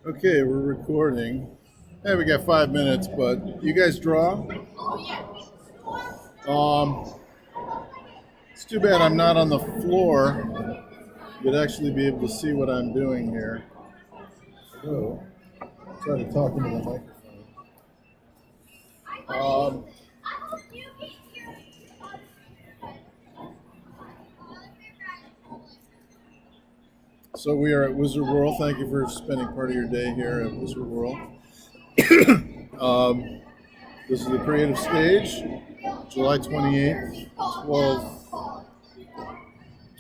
Okay, we're recording. Hey, we got 5 minutes, but you guys draw? Um, it's too bad I'm not on the floor. You'd actually be able to see what I'm doing here. So, try to talk into the microphone. Um, so we are at Wizard World. Thank you for spending part of your day here at Wizard World. Um, this is the creative stage, July 28th,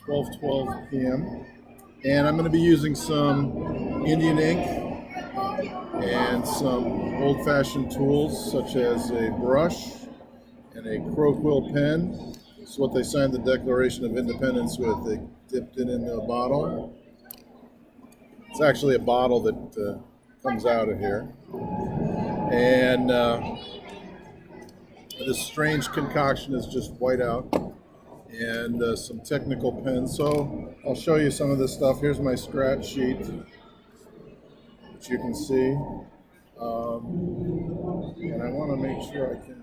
12 p.m. And I'm going to be using some Indian ink and some old-fashioned tools such as a brush and a crow quill pen. It's what they signed the Declaration of Independence with. They dipped it into a bottle. It's actually a bottle that comes out of here. And this strange concoction is just white out and some technical pens. So I'll show you some of this stuff. Here's my scratch sheet, which you can see. And I want to make sure I can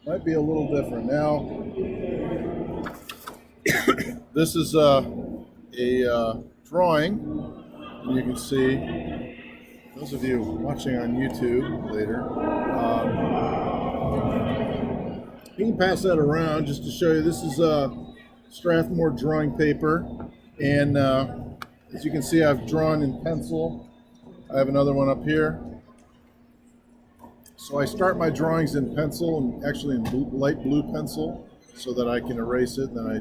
might be a little different. Now, this is a drawing, and you can see, those of you watching on YouTube later, you can pass that around just to show you. This is Strathmore drawing paper, and as you can see, I've drawn in pencil. I have another one up here. So I start my drawings in pencil, and actually in light blue pencil, so that I can erase it, and then I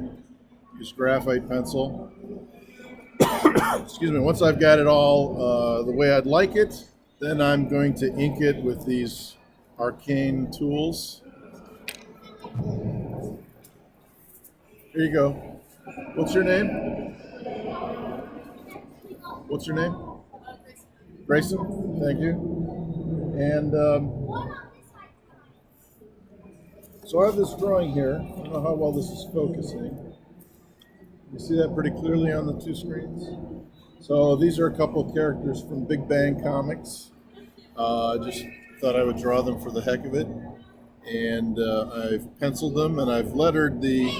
use graphite pencil. Excuse me. Once I've got it all the way I'd like it, then I'm going to ink it with these arcane tools. Here you go. What's your name? What's your name? Grayson. Thank you. And so I have this drawing here. I don't know how well this is focusing. You see that pretty clearly on the two screens? So these are a couple of characters from Big Bang Comics. Just thought I would draw them for the heck of it. And I've penciled them, and I've lettered the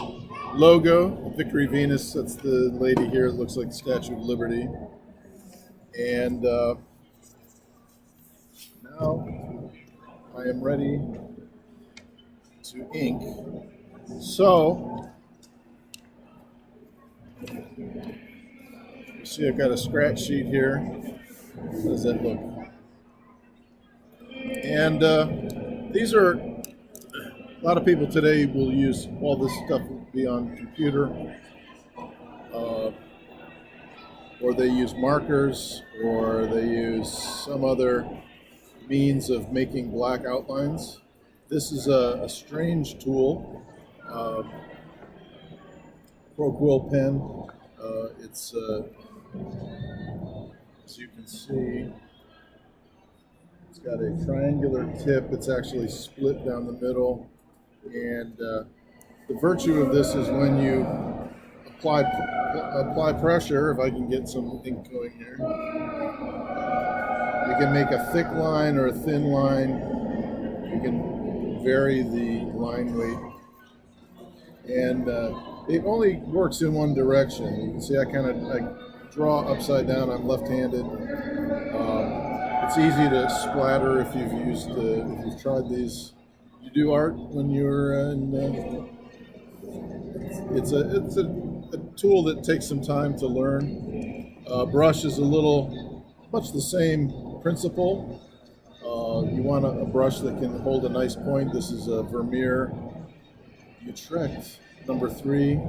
logo, Victory Venus. That's the lady here. It looks like the Statue of Liberty. And now I am ready to ink. So, you see I've got a scratch sheet here. How does that look? And these are, a lot of people today will use, all this stuff will be on computer, or they use markers, or they use some other means of making black outlines. This is a strange tool, crow quill pen. It's, as you can see, it's got a triangular tip. It's actually split down the middle. And the virtue of this is when you apply pressure, if I can get some ink going here, you can make a thick line or a thin line. You can vary the line weight. And it only works in one direction. You can see I draw upside down. I'm left-handed. It's easy to splatter if you've tried these. You do art when you're in. It's a tool that takes some time to learn. Brush is much the same principle. You want a brush that can hold a nice point. This is a Vermeer Utrecht number 3,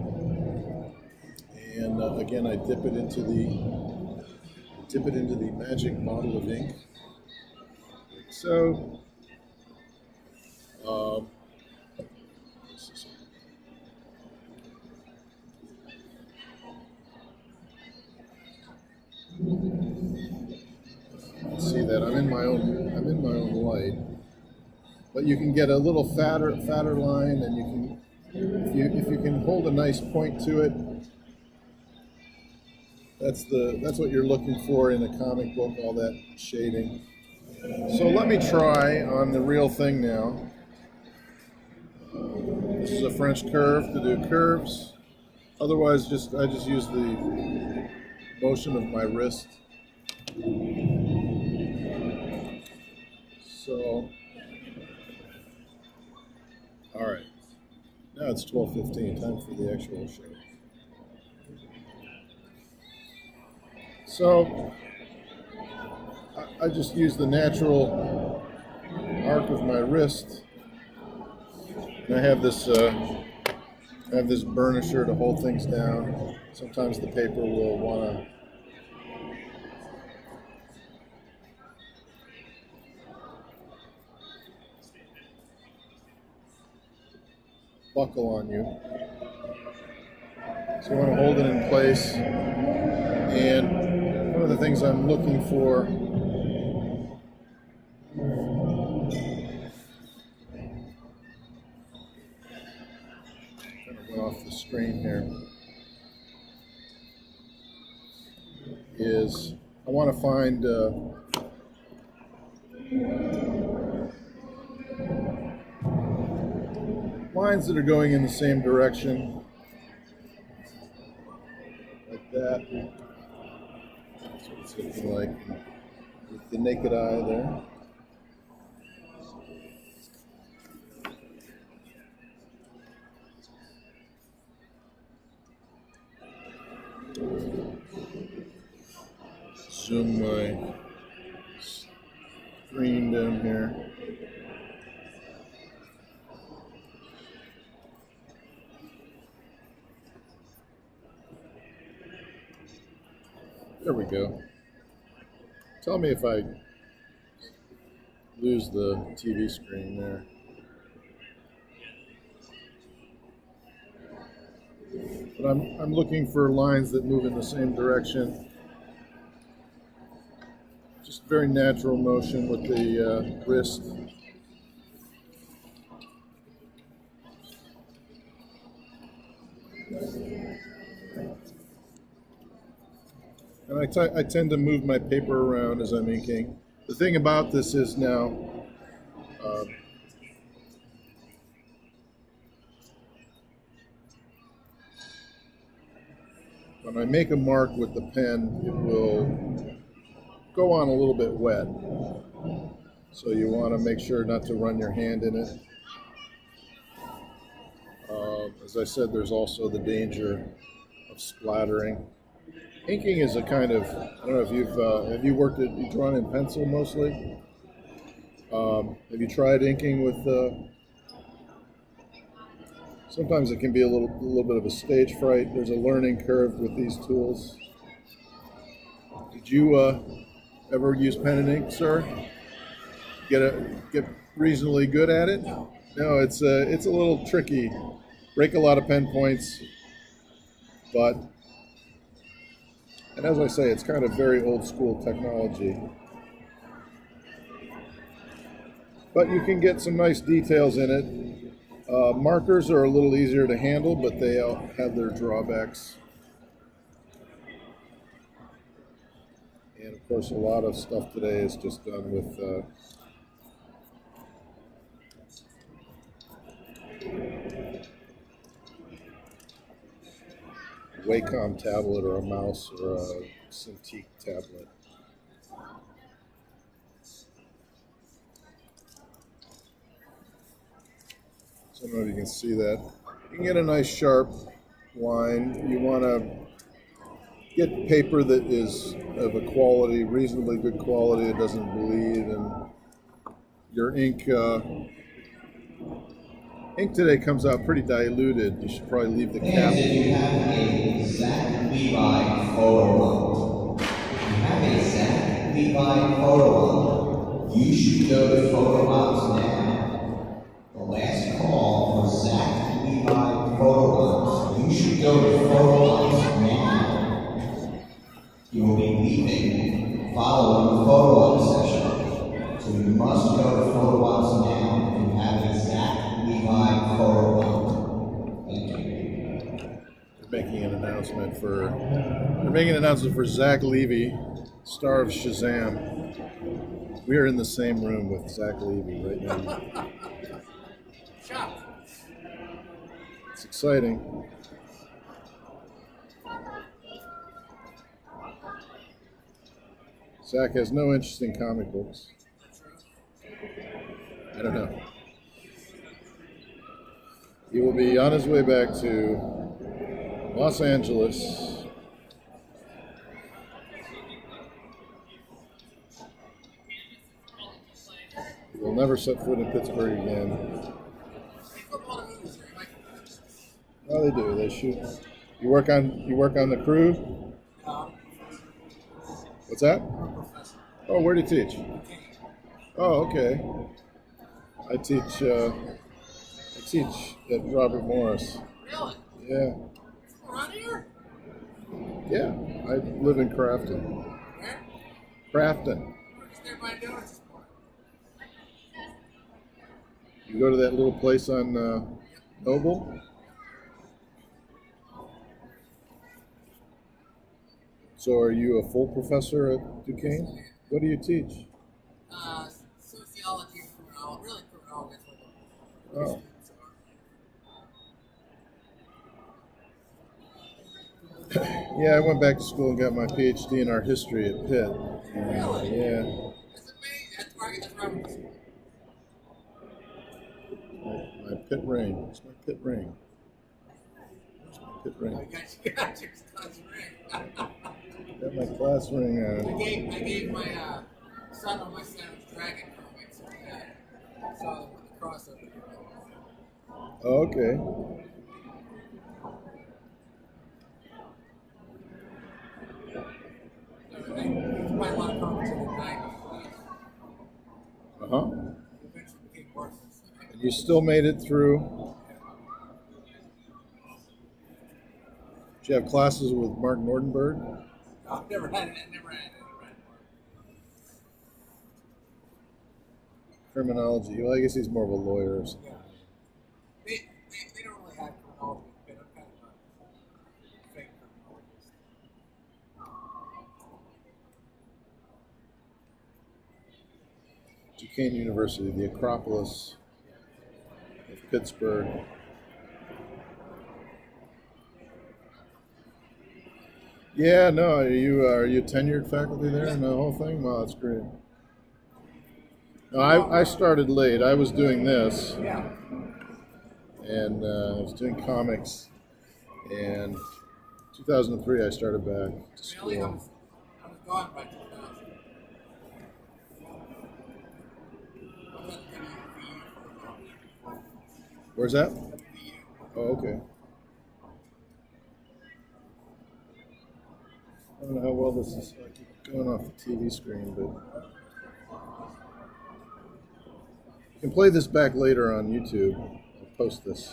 and again I dip it into the magic bottle of ink. So. See that I'm in my own light. but you can get a little fatter line, and you can, if you can hold a nice point to it, that's what you're looking for in a comic book, all that shading. So let me try on the real thing now. This is a French curve to do curves. Otherwise, I just use the motion of my wrist. So, all right. Now it's 12:15. Time for the actual show. So, I just use the natural arc of my wrist. And I have this burnisher to hold things down. Sometimes the paper will want to buckle on you. So you want to hold it in place. And one of the things I'm looking for off the screen here is I want to find lines that are going in the same direction, like that. That's what it's looking like with the naked eye there. Zoom my screen down here. There we go. Tell me if I lose the TV screen there. But I'm looking for lines that move in the same direction. Just very natural motion with the wrist. And I tend to move my paper around as I'm inking. The thing about this is now, when I make a mark with the pen, it will go on a little bit wet. So you want to make sure not to run your hand in it. As I said, there's also the danger of splattering. Inking is a kind of, I don't know if have you drawn in pencil mostly? Have you tried inking with, sometimes it can be a little bit of a stage fright. There's a learning curve with these tools. Did you ever use pen and ink, sir? Get reasonably good at it? No, it's a little tricky. Break a lot of pen points, but, and as I say, it's kind of very old school technology. But you can get some nice details in it. Markers are a little easier to handle, but they all have their drawbacks. And of course, a lot of stuff today is just done with Wacom tablet or a mouse or a Cintiq tablet. So I don't know if you can see that. You can get a nice sharp line. You want to get paper that is of a quality, reasonably good quality. It doesn't bleed, and your ink today comes out pretty diluted. You should probably leave the cap. And if you have a Zach Levi photo op, you should go to photo ops now. The last call for Zach Levi photo ops. You should go to photo ops now. You will be leaving following the photo op session. So you must go to photo ops now. announcement for. They're making an announcement for Zach Levy, star of Shazam. We are in the same room with Zach Levy right now. It's exciting. Zach has no interest in comic books. I don't know. He will be on his way back to Los Angeles. He will never set foot in Pittsburgh again. Oh, they do. They shoot. You work on the crew? What's that? Oh, where do you teach? Oh, okay. I teach at Robert Morris. Really? Yeah. Around here? Yeah. I live in Crafton. Where? Crafton. Where's everybody doing this for? You go to that little place on Noble? So are you a full professor at Duquesne? What do you teach? Sociology and criminology. Really criminology. Oh. Yeah, I went back to school and got my PhD in art history at Pitt. Really? Yeah. That's amazing. That's where I went to school. My Pitt ring. It's my Pitt ring. It's my Pitt I ring. got your class ring. Got my class ring on. I gave my son on my son's Dragon comics. So I saw them with the crossover. Oh, okay. He quite a lot of comics in the 90s. Uh-huh. Eventually became worthless. And you still made it through. Did you have classes with Mark Nordenberg? No, I've never had it. Never had it. Criminology. Well, I guess he's more of a lawyer or something. Yeah. They don't really have criminology, but I'm kind of a fake criminologist. Duquesne University, the Acropolis of Pittsburgh. Yeah, no, are you tenured faculty there and the whole thing? Wow, that's great. No, I started late. I was doing this, Yeah. and I was doing comics. And 2003, I started back to Really, I school. was gone by 2000. I was at the WVU for a while. Where's that? WVU. Oh, okay. I don't know how well this is going off the TV screen, but you can play this back later on YouTube. I'll post this.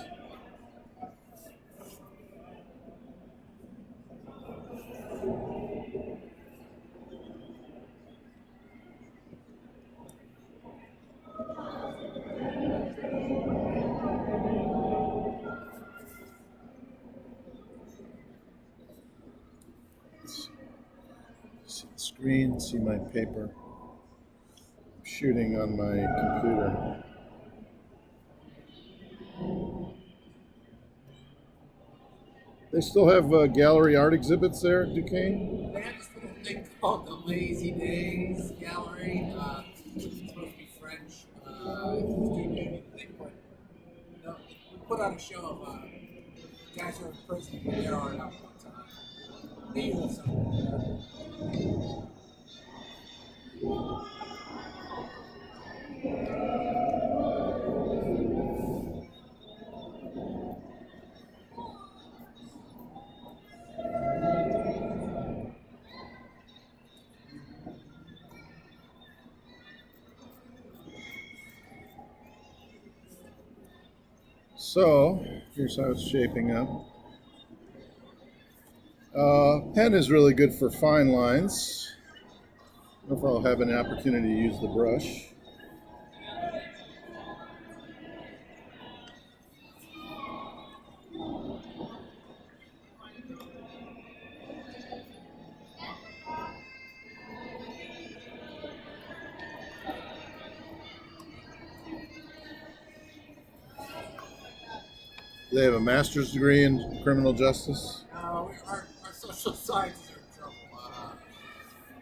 See the screen, see my paper. I'm shooting on my computer. They still have gallery art exhibits there at Duquesne? They have this little thing called the Lazy Days Gallery, which is supposed to be French. They put on a show of guys who are in prison with their art out one time. They use something. So, here's how it's shaping up. Pen is really good for fine lines. I don't know if I'll have an opportunity to use the brush. Do they have a master's degree in criminal justice? Our social sciences are in trouble.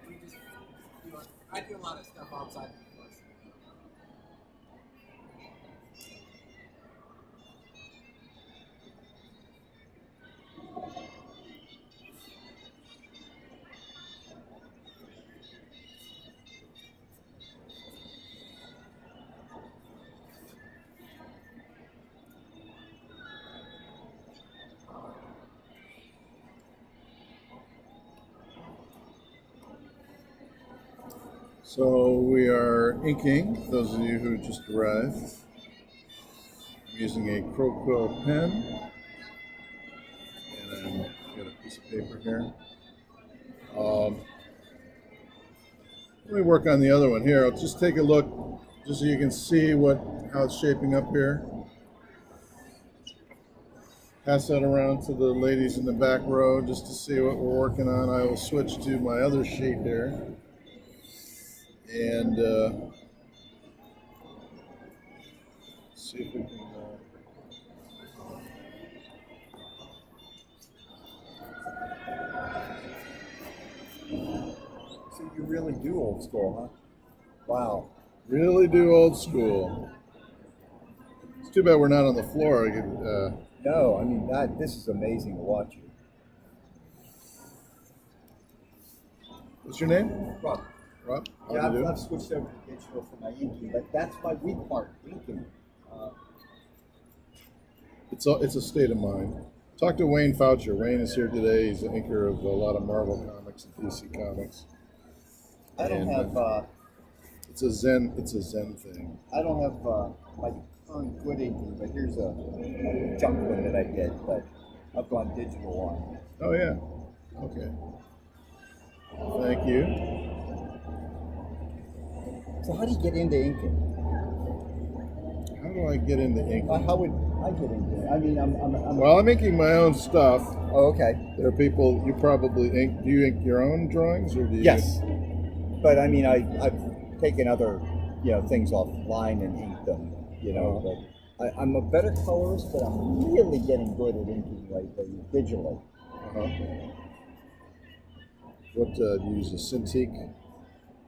We just I do a lot of stuff outside the university. So we are inking, those of you who just arrived. I'm using a Croquill pen. And I've got a piece of paper here. Let me work on the other one here. I'll just take a look just so you can see how it's shaping up here. Pass that around to the ladies in the back row just to see what we're working on. I will switch to my other sheet here. And see if we can. So you really do old school, huh? Wow. Really do old school. It's too bad we're not on the floor. I could, No, I mean this is amazing to watch you. what's your name? Rob. Rob? How Yeah, do you do? I've switched over to digital for my inking, but that's my weak part, inking. It's a state of mind. Talk to Wayne Foucher. Wayne is here today. He's the inker of a lot of Marvel comics and DC comics. I don't And, have It's a zen thing. I don't have my current good inking, but here's a junk one that I did, but I've gone digital on. Oh yeah. Okay. Thank you. So how do you get into inking? How do I get into ink? How would I get into it? I mean, I'm Well, I'm inking my own stuff. oh, okay. There are people you probably ink. Do you ink your own drawings or do you? Yes, but I mean, I've taken other things offline and inked them. But I'm a better colorist, but I'm really getting good at inking lately digitally. Uh-huh. What do you use? A Cintiq?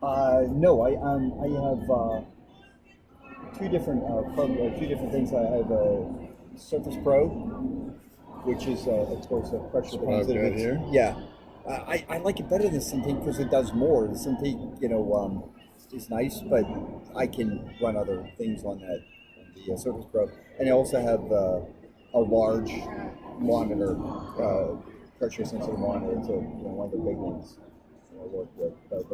No, I have two different things. I have a Surface Pro, which is of course a pressure That's what I've got here. Yeah, I like it better than Cintiq because it does more. The Cintiq, is nice, but I can run other things on that the Surface Pro, and I also have a large monitor, pressure sensitive monitor. It's one of the big ones I work with, but.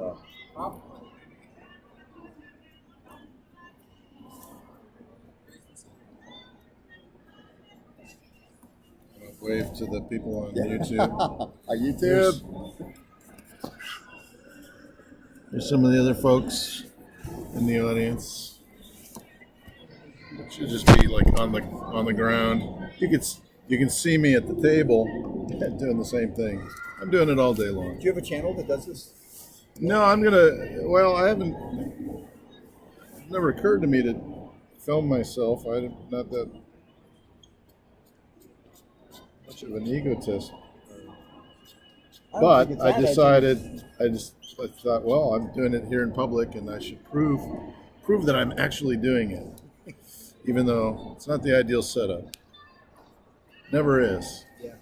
Wave to the people on YouTube. On YouTube. There's some of the other folks in the audience. It should just be like on the ground. You can see me at the table doing the same thing. I'm doing it all day long. Do you have a channel that does this? No, I'm gonna. Well, I haven't. It's never occurred to me to film myself. I'm not that much of an egotist. But I decided. I thought, well, I'm doing it here in public, and I should prove that I'm actually doing it, even though it's not the ideal setup. Never is. Yeah.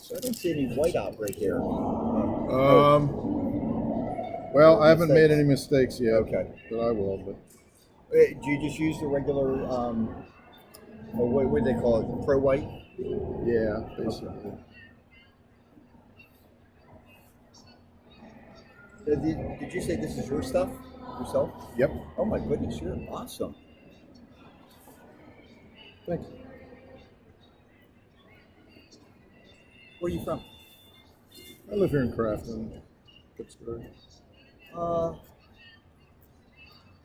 So I don't see any white out right here. Well, I haven't made any mistakes yet. Okay. But I will. But Do you just use the regular, or what do they call it, Pro White? yeah, basically. Did you say this is your stuff yourself? Yep. Oh my goodness, you're awesome. Thank you. Where are you from? I live here in Crafton, Pittsburgh.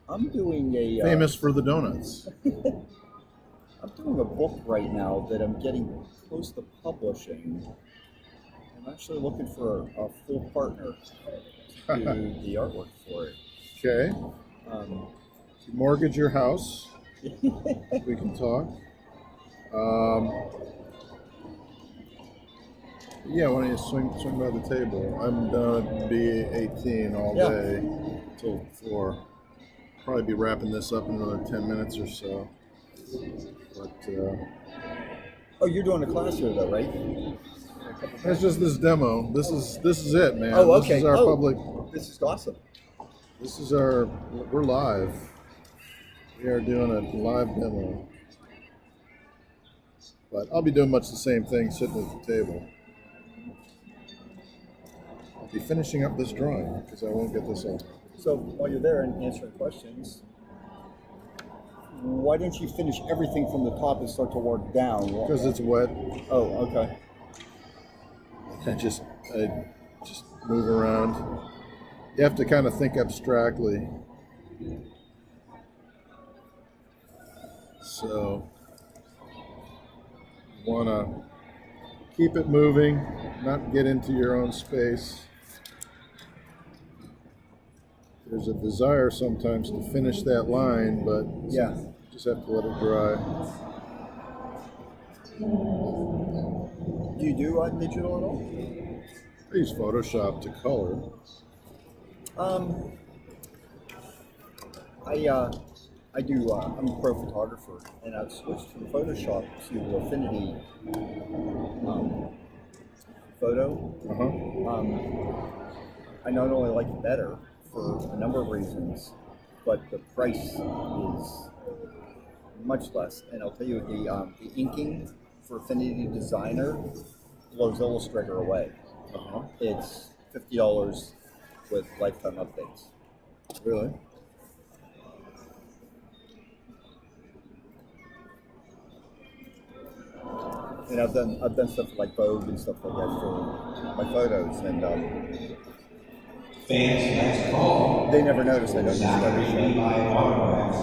I'm doing a Famous for the donuts. I'm doing a book right now that I'm getting close to publishing. I'm actually looking for a full partner to do the artwork for it. Okay. You mortgage your house. We can talk. Yeah, why don't you swing by the table? I'm done at B18 all Yeah. day till 4. Probably be wrapping this up in another 10 minutes or so. But Oh, you're doing a class here, though, right? that's just this demo. This is it, man. Oh, okay. This is our Oh. public. This is awesome. This is our. We're live. We are doing a live demo. But I'll be doing much the same thing, sitting at the table. I'll be finishing up this drawing because I won't get this all. So while you're there and answering questions, why didn't you finish everything from the top and start to work down? Because it's wet. Oh, okay. I just move around. You have to kind of think abstractly. So you want to keep it moving, not get into your own space. There's a desire sometimes to finish that line, but Yeah. you just have to let it dry. Do you do digital at all? I use Photoshop to color. I do. I'm a pro photographer, and I've switched from Photoshop to Affinity Photo. I not only like it better for a number of reasons, but the price is much less. And I'll tell you, the inking for Affinity Designer blows Illustrator away. It's $50 with lifetime updates. Really? And I've done stuff like Vogue and stuff like that for my photos, and Fans, next call. they never notice I don't use Zachary Photoshop. Levi autograph.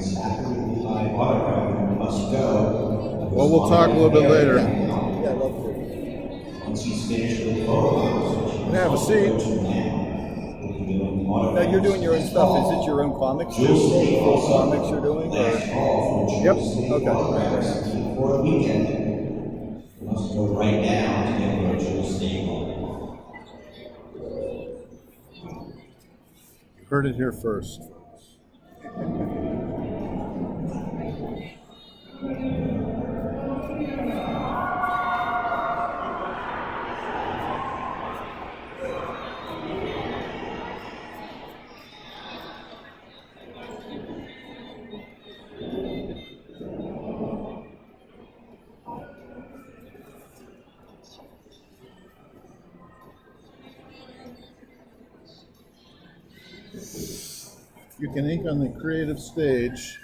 Zachary Levi autograph must go. Well, we'll talk a little bit later. Yeah, I love to. Once he's finished with the photos, Have a seat. Now you're doing your own stuff. Is it your own comics? Full comics you're doing? Or? Yep. Okay. For the weekend, you must go right now to get virtual stable. You heard it here first. You can ink on the creative stage.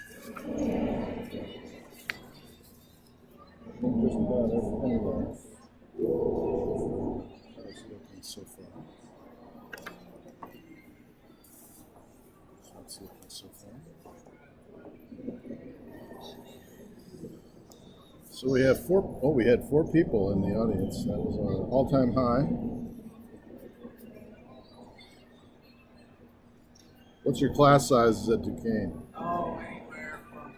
Just about anywhere. How's it looking so far? How's it looking so far? So we have we had 4 people in the audience. That was our all-time high. What's your class sizes at Duquesne? Oh, anywhere from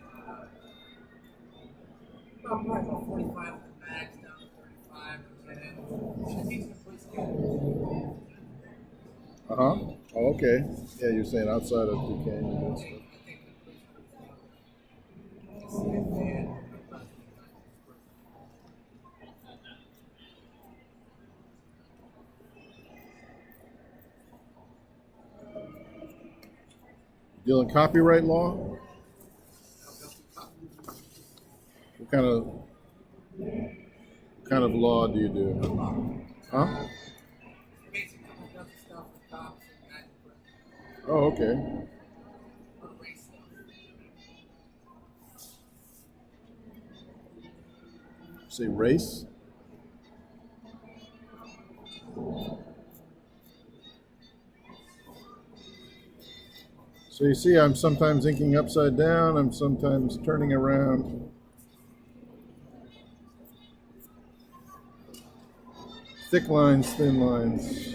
about 45 at the max down to 35 and 10. Should be some place good. Oh, okay. Yeah, you're saying outside of Duquesne. You do stuff. Deal in copyright law? What kind of law do you do? Huh? Basically, does the stuff with cops and guys who Oh, okay. put race stuff. Say race? So you see, I'm sometimes inking upside down, I'm sometimes turning around. Thick lines, thin lines.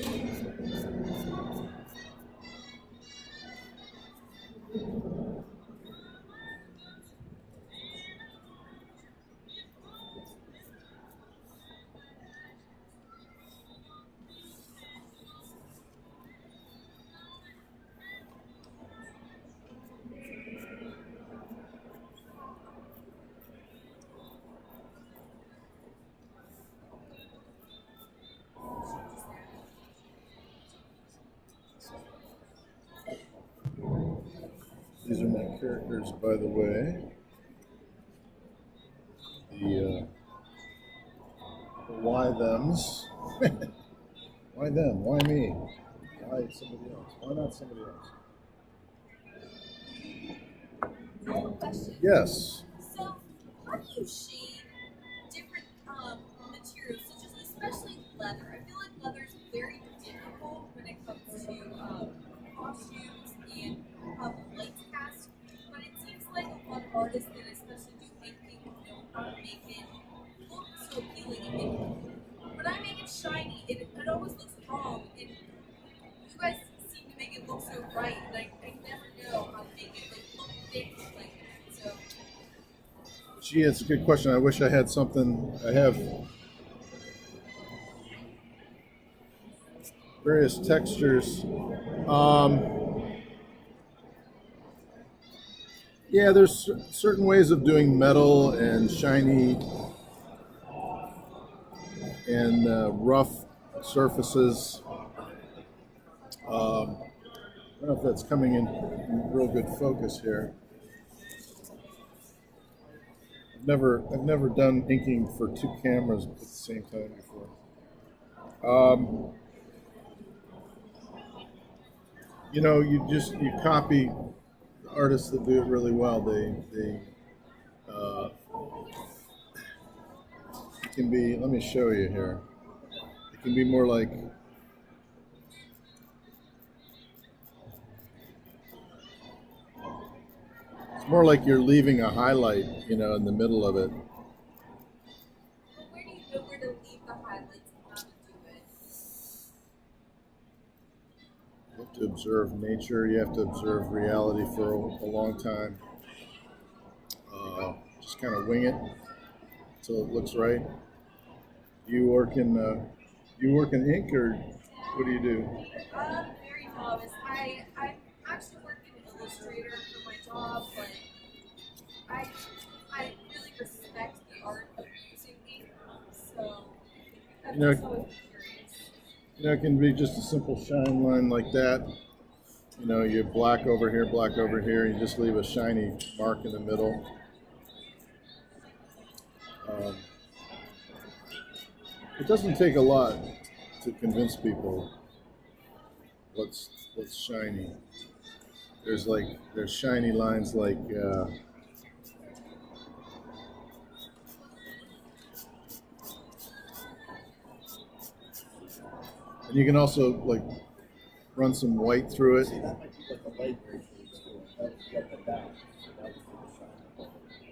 These are my characters, by the way. The why thems. Why them? Why me? Why somebody else? Why not somebody else? I have a question. Yes. So, how do you shade different materials, such as especially leather? I feel like leather is very difficult when it comes to costumes and light cast, but it seems like a lot of artists that especially do painting know how to make it look so appealing. And when I make it shiny, it always looks wrong, and you guys seem to make it look so bright, and I never know how to make it look thick like that. So. Gee, it's a good question. I wish I had something. I have various textures. Yeah, there's certain ways of doing metal and shiny and rough surfaces. I don't know if that's coming in real good focus here. I've never done inking for two cameras at the same time before. You copy artists that do it really well. It can be. Let me show you here. It can be more like. It's more like you're leaving a highlight, in the middle of it. Well, where do you know where to leave the highlights and how to do it? You have to observe nature. You have to observe reality for a long time. Just kind of wing it until it looks right. You work in ink, or what do you do? Very novice. I actually work in Illustrator for my job, but I really respect the art of using ink, so I'm You know- just always curious. It can be just a simple shine line like that. You have black over here, you just leave a shiny mark in the middle. It doesn't take a lot to convince people what's shiny. There's shiny lines like and you can also run some white through it. That might be like a light gray shade too. That would get the back. So that would be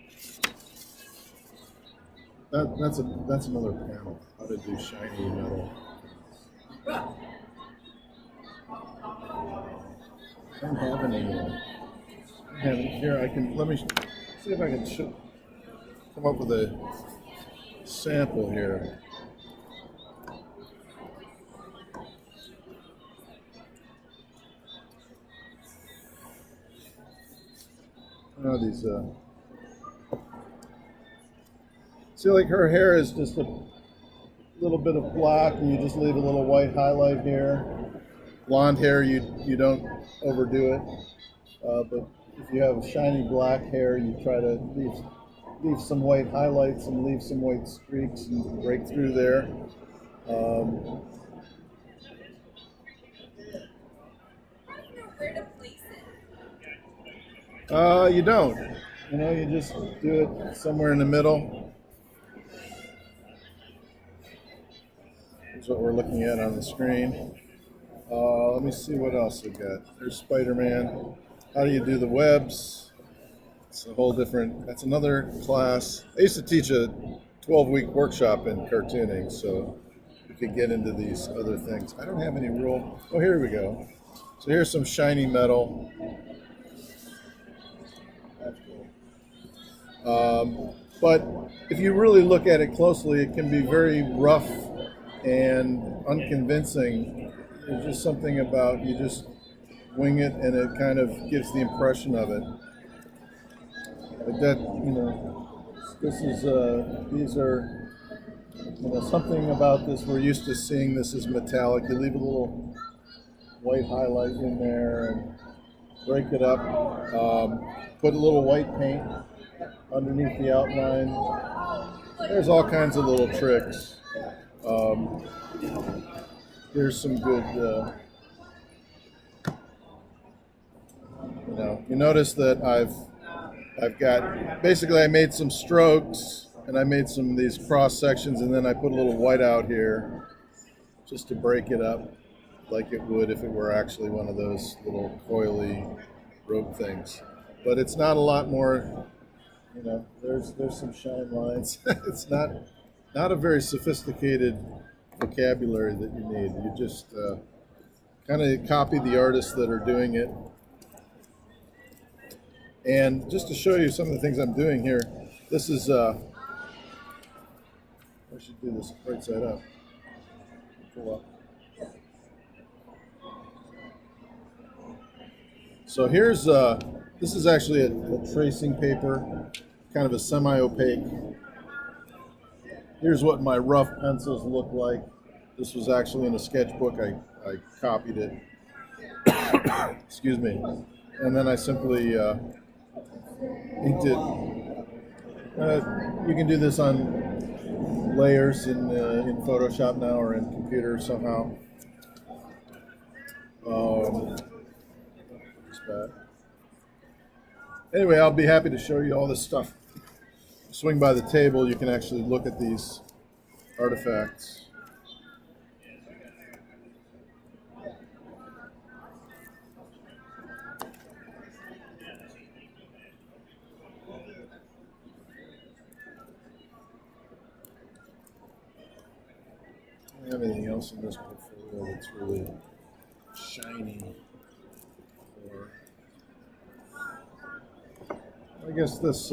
the shine. That's another panel. How to do shiny metal. I don't have any. Here I can. Let me see if I can come up with a sample here. These. See, her hair is just a little bit of black, and you just leave a little white highlight here. Blonde hair, you don't overdo it, but if you have shiny black hair, you try to leave some white highlights and leave some white streaks and break through there. I don't know where to place it. You don't. You just do it somewhere in the middle. Here's what we're looking at on the screen. Let me see what else we got. There's Spider-Man. How do you do the webs? It's a whole different, that's another class. I used to teach a 12-week workshop in cartooning, so we could get into these other things. I don't have any rule. Oh, here we go. So here's some shiny metal. That's cool. But if you really look at it closely, it can be very rough and unconvincing. There's just something about you just wing it, and it kind of gives the impression of it. Like that, this is, these are, something about this, we're used to seeing this as metallic. You leave a little white highlight in there, and break it up, put a little white paint underneath the outline. There's all kinds of little tricks. Here's some good, you notice that I've got, basically I made some strokes and I made some of these cross sections, and then I put a little white out here just to break it up like it would if it were actually one of those little coily rope things. But it's not a lot more, there's some shine lines. It's not a very sophisticated vocabulary that you need. You just kind of copy the artists that are doing it. And just to show you some of the things I'm doing here, this is, I should do this right side up. Pull up. So here's, this is actually a tracing paper, kind of a semi-opaque. Here's what my rough pencils look like. This was actually in a sketchbook. I copied it. Excuse me. And then I simply inked it. You can do this on layers in Photoshop now, or in computer somehow. Anyway, I'll be happy to show you all this stuff. Swing by the table, you can actually look at these artifacts. I don't have anything else in this portfolio that's really shiny. Or I guess this.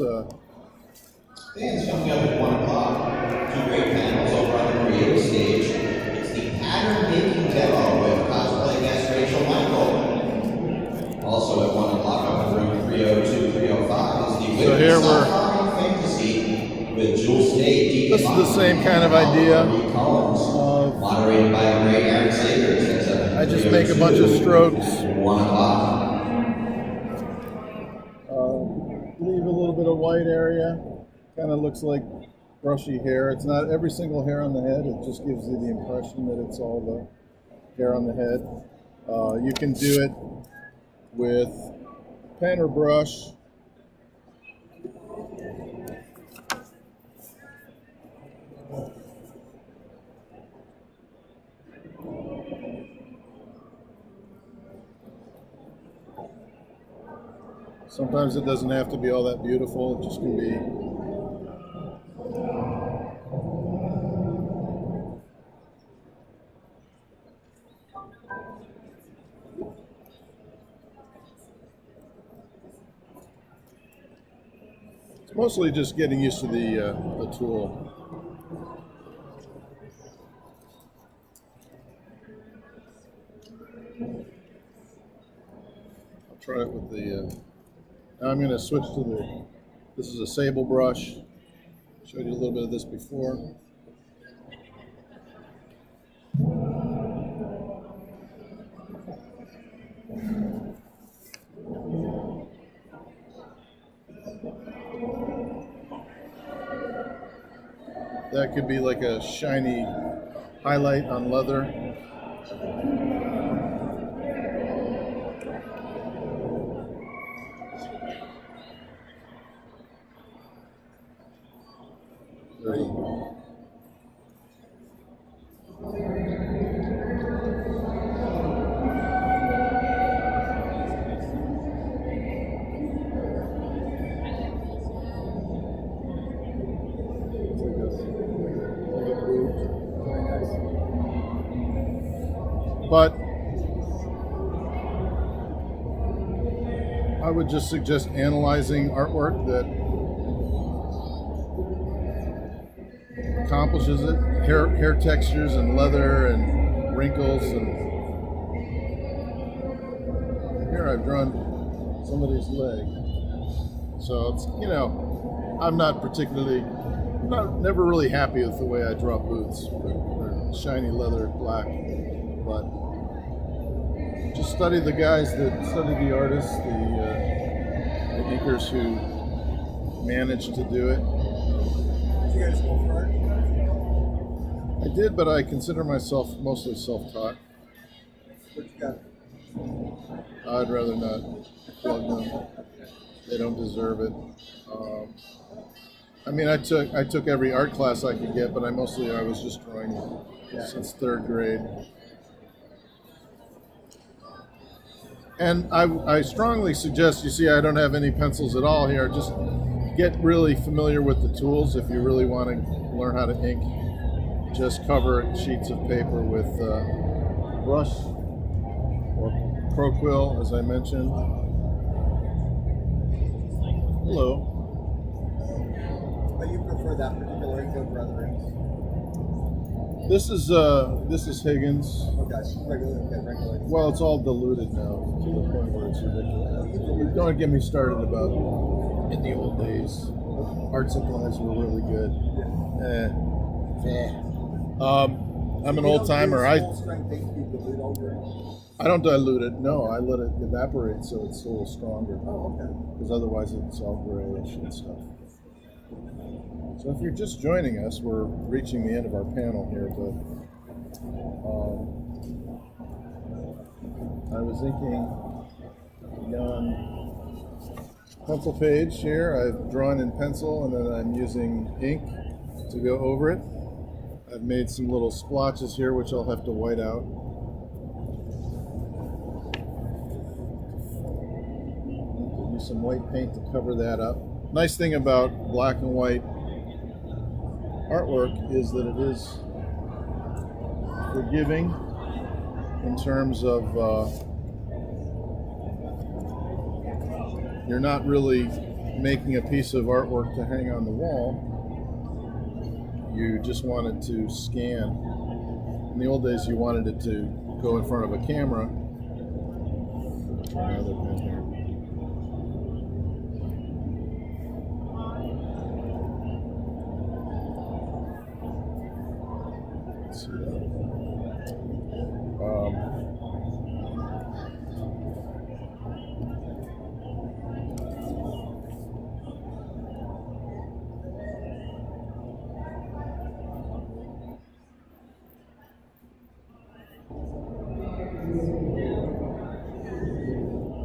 Fans coming up at 1 o'clock. 2 great panels over on the creative stage. It's the pattern making demo with cosplay guest Rachel Michael. Also at 1 o'clock up in room 302, 305 is the So here we're. Fantasy with Jules State. This is the same kind of idea. Moderated by the great Aaron Sagers. I just make a bunch of strokes. 1 o'clock. Leave a little bit of white area. Kind of looks like brushy hair. It's not every single hair on the head. It just gives you the impression that it's all the hair on the head. You can do it with pen or brush. Sometimes it doesn't have to be all that beautiful. It just can be. It's mostly just getting used to the tool. I'll try it with the. Now I'm going to switch to this is a sable brush. Showed you a little bit of this before. That could be like a shiny highlight on leather. But I would just suggest analyzing artwork that accomplishes it. Hair textures and leather and wrinkles. And here I've drawn somebody's leg. So it's, I'm never really happy with the way I draw boots. They're shiny leather, black, but just study the guys that study the artists, the inkers who managed to do it. Did you guys go for art? I did, but I consider myself mostly self-taught. What you got? I'd rather not plug them. They don't deserve it. I mean, I took every art class I could get, but I was just drawing since third grade. And I strongly suggest, you see, I don't have any pencils at all here. Just get really familiar with the tools if you really want to learn how to ink. Just cover sheets of paper with brush or Croquill, as I mentioned. Hello. But you prefer that particular ink over other inks? This is Higgins. Okay, regular. Well, it's all diluted now to the point where it's ridiculous. Don't get me started about in the old days. Art supplies were really good. I'm an old timer. I don't dilute it. No, I let it evaporate so it's a little stronger. Oh, okay. Because otherwise it's all grayish and stuff. So if you're just joining us, we're reaching the end of our panel here, but I was inking on pencil page here. I've drawn in pencil and then I'm using ink to go over it. I've made some little splotches here which I'll have to white out. Use some white paint to cover that up. Nice thing about black and white artwork is that it is forgiving in terms of you're not really making a piece of artwork to hang on the wall. You just want it to scan. In the old days you wanted it to go in front of a camera. Another pen here.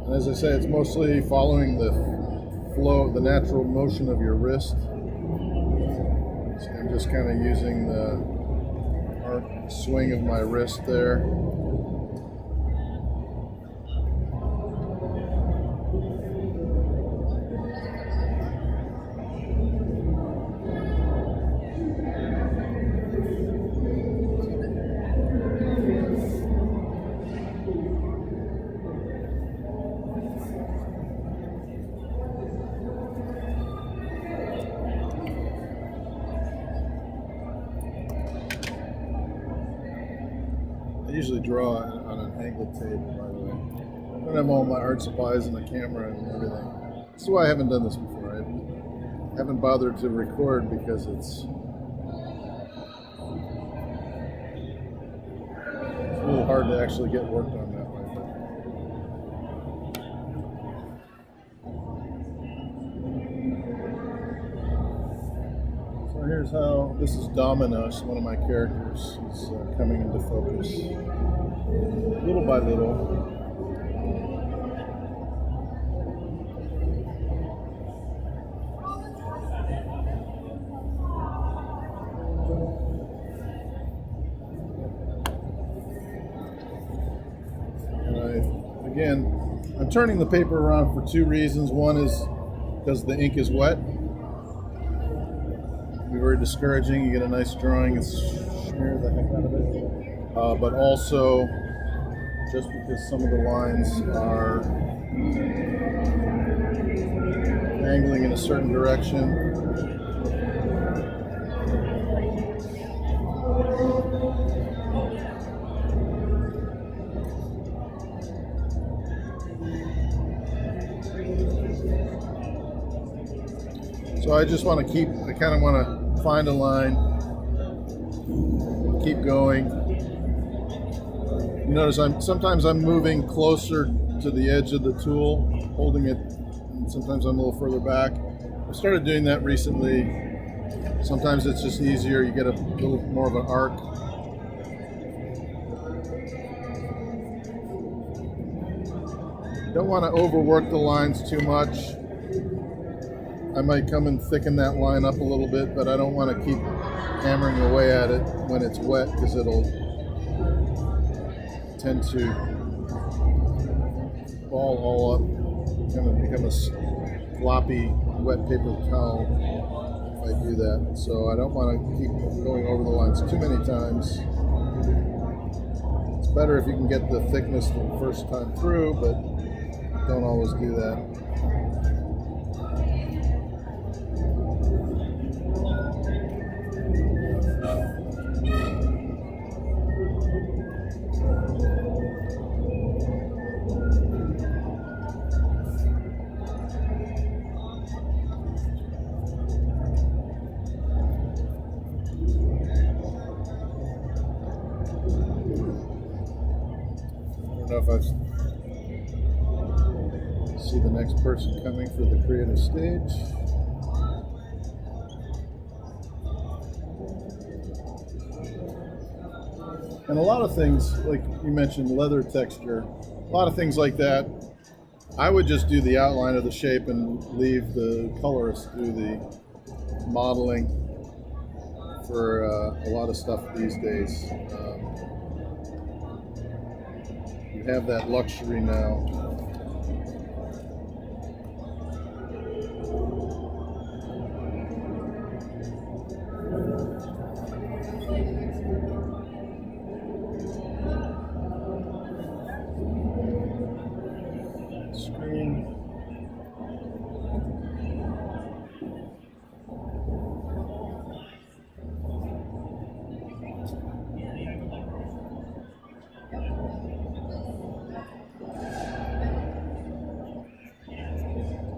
And as I say, it's mostly following the flow, the natural motion of your wrist. So I'm just kind of using the arc swing of my wrist there. I usually draw on an angled table, by the way. I don't have all my art supplies and the camera and everything. This is why I haven't done this before. I haven't bothered to record because it's a little hard to actually get work done that way. So here's how, this is Dominus, one of my characters. He's coming into focus little by little. Again, I'm turning the paper around for two reasons. One is because the ink is wet. It'll be very discouraging. You get a nice drawing and smear the heck out of it. But also, just because some of the lines are angling in a certain direction. So I just want to I kind of want to find a line, keep going, You notice sometimes I'm moving closer to the edge of the tool, holding it, and sometimes I'm a little further back. I started doing that recently. Sometimes it's just easier. You get a little more of an arc. Don't want to overwork the lines too much. I might come and thicken that line up a little bit, but I don't want to keep hammering away at it when it's wet because it'll tend to ball all up, kind of become a floppy wet paper towel if I do that. So I don't want to keep going over the lines too many times. It's better if you can get the thickness the first time through, but don't always do that. I don't know if I see the next person coming for the creative stage. And a lot of things, like you mentioned, leather texture, a lot of things like that, I would just do the outline of the shape and leave the colorist do the modeling for a lot of stuff these days. You have that luxury now. Screen.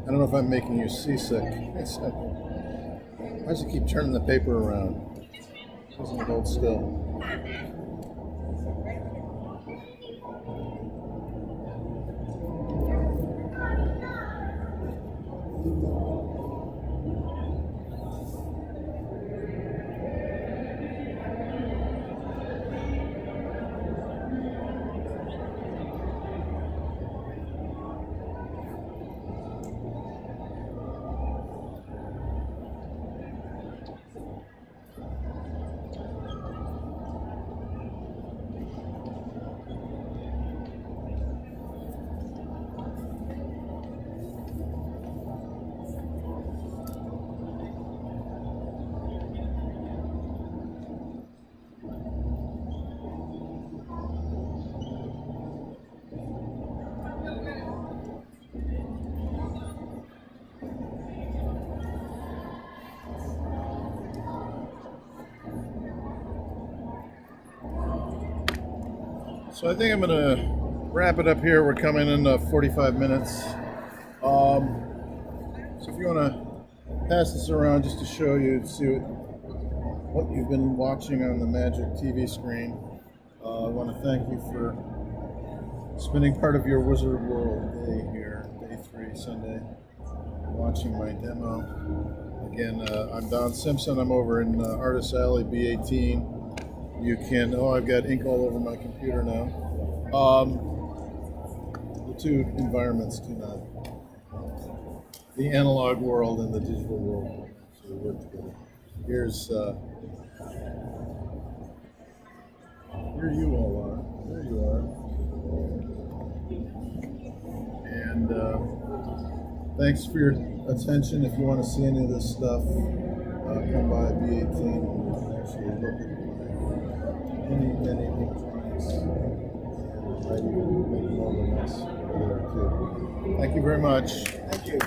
I don't know if I'm making you seasick. Why does it keep turning the paper around? It doesn't hold still. So I think I'm going to wrap it up here. We're coming in 45 minutes. So if you want to pass this around just to show you, see what you've been watching on the Magic TV screen. I want to thank you for spending part of your Wizard World day here, day 3, Sunday, watching my demo. Again, I'm Don Simpson. I'm over in Artist Alley, B18. You can, I've got ink all over my computer now. The two environments do not, the analog world and the digital world actually work together. Here's, here you all are, there you are. And thanks for your attention. If you want to see any of this stuff, come by B18 and actually look at many ink drawings, and I even make more than this over there too. Thank you very much. Thank you.